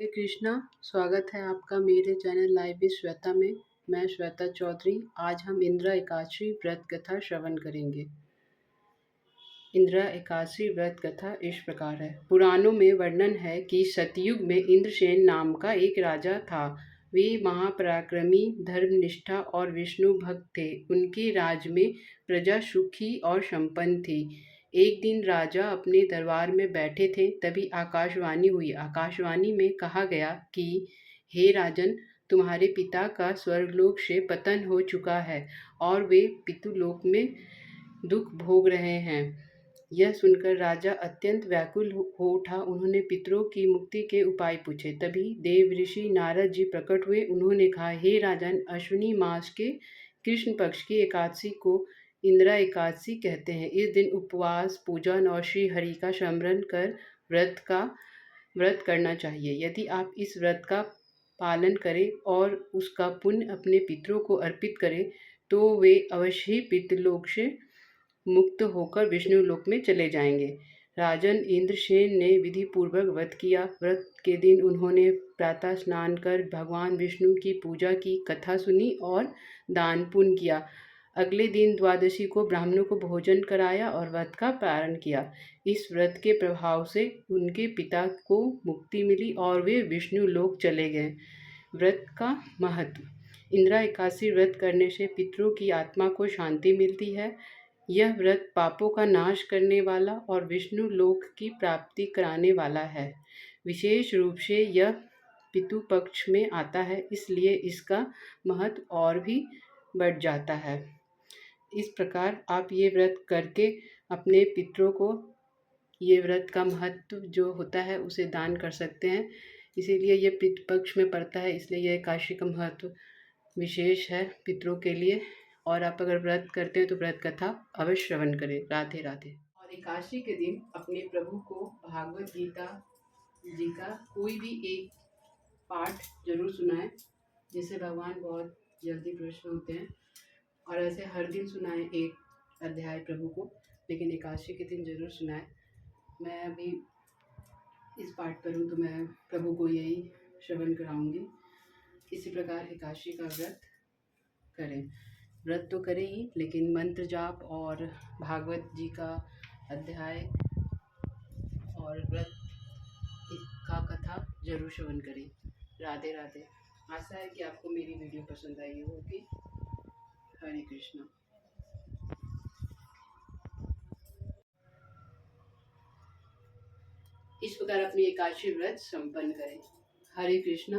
हरे कृष्णा। स्वागत है आपका मेरे चैनल लाइव विद श्वेता में। मैं श्वेता चौधरी। आज हम इंदिरा एकादशी व्रत कथा श्रवण करेंगे। इंदिरा एकादशी व्रत कथा इस प्रकार है। पुराणों में वर्णन है कि सतयुग में इंद्रसेन नाम का एक राजा था। वे महापराक्रमी, धर्मनिष्ठा और विष्णु भक्त थे। उनके राज में प्रजा सुखी और संपन्न थी। एक दिन राजा अपने दरबार में बैठे थे, तभी आकाशवाणी हुई। आकाशवाणी में कहा गया कि हे राजन, तुम्हारे पिता का स्वर्गलोक से पतन हो चुका है और वे पितृलोक में दुख भोग रहे हैं। यह सुनकर राजा अत्यंत व्याकुल हो उठा। उन्होंने पितरों की मुक्ति के उपाय पूछे। तभी देव ऋषि नारद जी प्रकट हुए। उन्होंने कहा, हे राजन, अश्विनी मास के कृष्ण पक्ष की एकादशी को इंदिरा एकादशी कहते हैं। इस दिन उपवास, पूजन और श्री हरि का स्मरण कर व्रत करना चाहिए। यदि आप इस व्रत का पालन करें और उसका पुण्य अपने पितरों को अर्पित करें तो वे अवश्य ही पितृलोक से मुक्त होकर विष्णु लोक में चले जाएंगे। राजन इंद्रसेन ने विधि पूर्वक व्रत किया। व्रत के दिन उन्होंने प्रातः स्नान कर भगवान विष्णु की पूजा की, कथा सुनी और दान पुण्य किया। अगले दिन द्वादशी को ब्राह्मणों को भोजन कराया और व्रत का पारण किया। इस व्रत के प्रभाव से उनके पिता को मुक्ति मिली और वे विष्णु लोक चले गए। व्रत का महत्व। इंदिरा एकादशी व्रत करने से पितरों की आत्मा को शांति मिलती है। यह व्रत पापों का नाश करने वाला और विष्णु लोक की प्राप्ति कराने वाला है। विशेष रूप से यह पितृ पक्ष में आता है, इसलिए इसका महत्व और भी बढ़ जाता है। इस प्रकार आप ये व्रत करके अपने पितरों को ये व्रत का महत्व जो होता है उसे दान कर सकते हैं। इसीलिए ये पितृ पक्ष में पड़ता है, इसलिए यह एकादशी का महत्व विशेष है पितरों के लिए। और आप अगर व्रत करते हैं तो व्रत कथा अवश्य श्रवण करें। राधे राधे। और एकादशी के दिन अपने प्रभु को भागवत गीता जी का कोई भी एक पाठ जरूर सुनाएं, जिससे भगवान बहुत जल्दी प्रसन्न होते हैं। और ऐसे हर दिन सुनाएं एक अध्याय प्रभु को, लेकिन एकादशी के दिन जरूर सुनाएं। मैं अभी इस पाठ पर हूँ तो मैं प्रभु को यही श्रवण कराऊंगी। इसी प्रकार एकादशी का व्रत करें। व्रत तो करें ही, लेकिन मंत्र जाप और भागवत जी का अध्याय और व्रत का कथा जरूर श्रवण करें। राधे राधे। आशा है कि आपको मेरी वीडियो पसंद आई होगी। हरे कृष्णा। इस प्रकार अपनी एकादशी व्रत संपन्न करें। हरे कृष्णा।